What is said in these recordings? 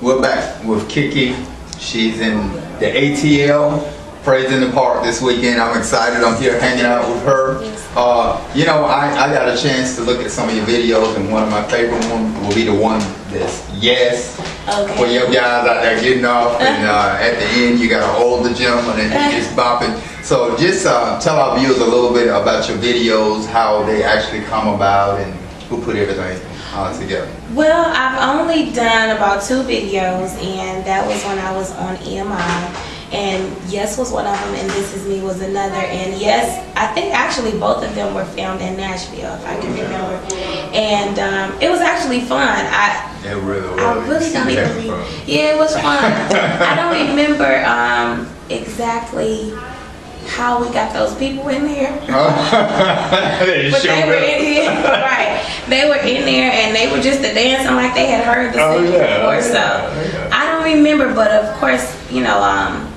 We're back with Kiki. She's in the ATL, Praise in the Park this weekend. I'm excited. I'm here hanging out with her. You know, I got a chance to look at some of your videos, and one of my favorite ones will be the one that's Yes. Okay. Where your guys out there getting off, and at the end you got to hold the gentleman and he's just bopping. So just tell our viewers a little bit about your videos, how they actually come about, and who put everything together. Well, I've only done about 2 videos, and that was when I was on EMI, and Yes was one of them, and This Is Me was another. And Yes, I think actually both of them were filmed in Nashville, if I can remember. And it was actually fun. It really was. I really don't even. Yeah, it was fun. I don't remember exactly how we got those people in there. But they were in here, right? They were in there and they were just dancing like they had heard the song before. So I don't remember, but of course, you know, I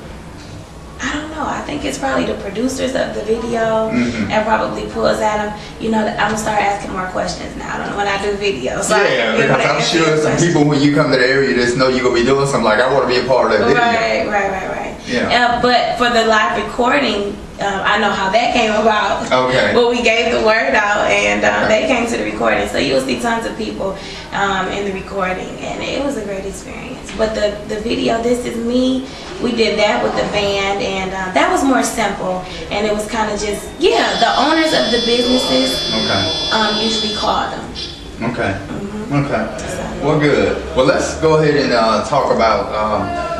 don't know. I think it's probably the producers of the video and probably pulls at them. You know, I'm gonna start asking more questions now. I don't know when I do videos. So yeah, because I'm sure some people when you come to the area just know you're gonna be doing something like I want to be a part of that video. Right. Yeah. But for the live recording, I know how that came about. Okay. Well, we gave the word out, and they came to the recording. So you'll see tons of people in the recording, and it was a great experience. But the video, This Is Me, we did that with the band, and that was more simple. And it was kind of just, the owners of the businesses usually call them. Okay. Okay. Well, good. Well, let's go ahead and talk about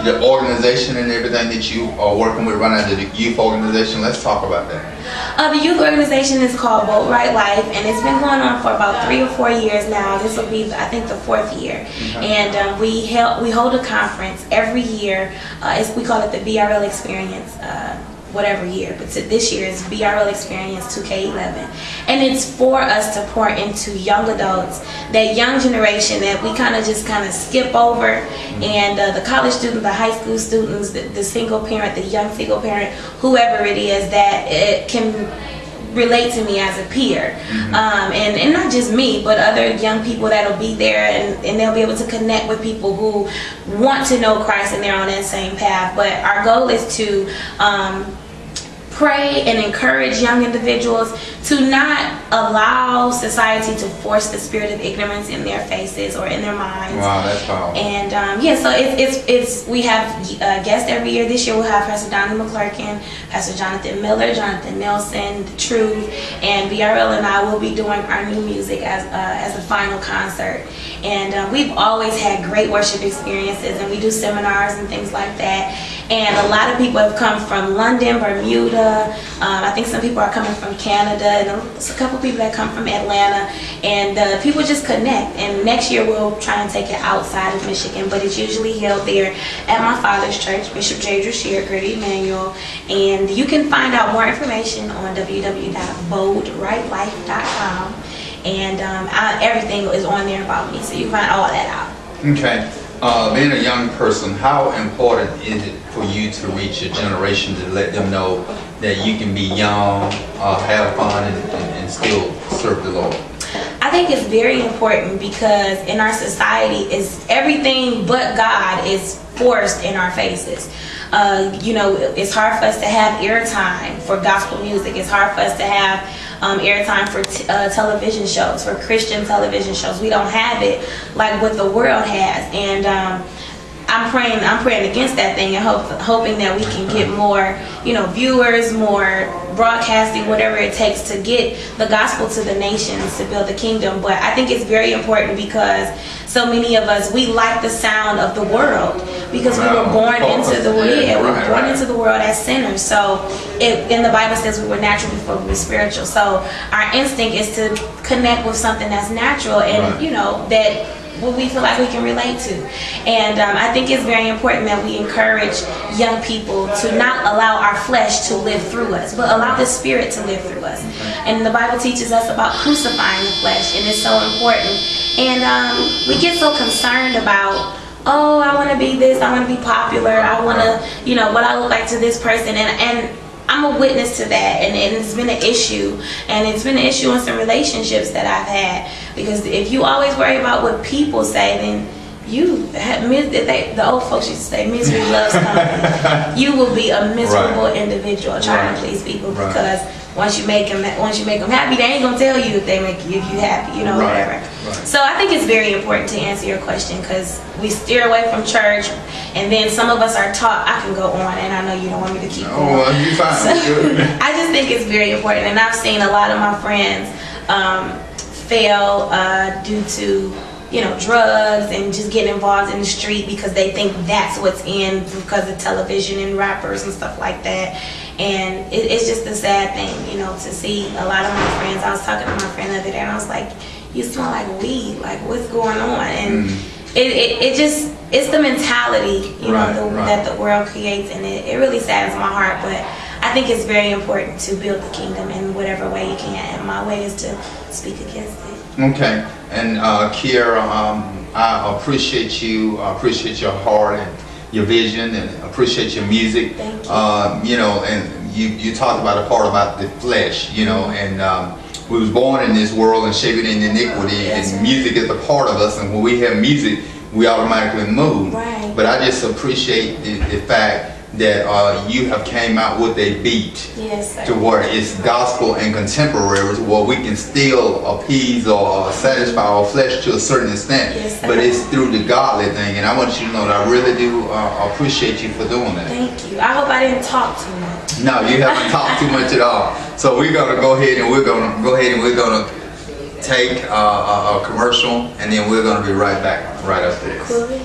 your organization and everything that you are working with right now, the youth organization. Let's talk about that. The youth organization is called Boat Right Life, and it's been going on for about 3 or 4 years now. This will be, I think, the 4th year. And we hold a conference every year. We call it the BRL Experience. Whatever year, but this year is BRL Experience 2K11, and it's for us to pour into young adults, that young generation that we kind of skip over, and the college students, the high school students, the single parent, the young single parent, whoever it is that it can relate to me as a peer, and not just me, but other young people that'll be there, and they'll be able to connect with people who want to know Christ and they're on that same path. But our goal is to pray and encourage young individuals to not allow society to force the spirit of ignorance in their faces or in their minds. Wow, that's powerful. And so it's we have guests every year. This year we'll have Pastor Donnie McClurkin, Pastor Jonathan Miller, Jonathan Nelson, The Truth, and BRL and I will be doing our new music as a final concert. And we've always had great worship experiences, and we do seminars and things like that. And a lot of people have come from London, Bermuda. I think some people are coming from Canada, and there's a couple people that come from Atlanta. And people just connect. And next year we'll try and take it outside of Michigan, but it's usually held there at my father's church, Bishop J. Drashear, Greater Emmanuel. And you can find out more information on www.boldrightlife.com. And everything is on there about me, so you can find all that out. Okay. Being a young person, how important is it for you to reach a generation to let them know that you can be young, have fun, and still serve the Lord? I think it's very important because in our society, everything but God is forced in our faces. You know, it's hard for us to have airtime for gospel music. It's hard for us to have airtime for television shows, for Christian television shows. We don't have it like what the world has, and I'm praying against that thing and hoping that we can get more, viewers, more broadcasting, whatever it takes to get the gospel to the nations, to build the kingdom. But I think it's very important because so many of us, we like the sound of the world because we were born into the world. We were born into the world as sinners. So in the Bible says we were natural before we were spiritual. So our instinct is to connect with something that's natural and that what we feel like we can relate to. And I think it's very important that we encourage young people to not allow our flesh to live through us, but allow the Spirit to live through us. And the Bible teaches us about crucifying the flesh, and it's so important. And we get so concerned about, oh, I want to be this, I want to be popular, I want to, what I look like to this person, and I'm a witness to that, and it's been an issue, and it's been an issue in some relationships that I've had, because if you always worry about what people say, then the old folks used to say misery loves company. You will be a miserable individual trying to please people because once you make them happy, they ain't gonna tell you if you happy, you know, whatever. So I think it's very important to answer your question because we steer away from church, and then some of us are taught. I can go on, and I know you don't want me to keep going. Oh, you fine. So, I just think it's very important, and I've seen a lot of my friends fail due to drugs and just getting involved in the street because they think that's what's in because of television and rappers and stuff like that. And it's just a sad thing, to see a lot of my friends. I was talking to my friend the other day and I was like, you smell like weed, like what's going on? And it's the mentality, that the world creates, and it really saddens my heart, but I think it's very important to build the kingdom in whatever way you can, and my way is to speak against it. Okay, and Kierra, I appreciate you. I appreciate your heart and your vision, and appreciate your music. Thank you. And you talked about a part about the flesh, and we was born in this world and shaped in iniquity, and music is a part of us. And when we have music, we automatically move. Right. But I just appreciate the fact that you have came out with a beat to where it's gospel and contemporary, to where we can still appease or satisfy our flesh to a certain extent, but it's through the godly thing. And I want you to know that I really do appreciate you for doing that. Thank you. I hope I didn't talk too much. No, you haven't talked too much at all. So we're gonna go ahead and we're gonna take a commercial, and then we're gonna be right back right after this. Cool.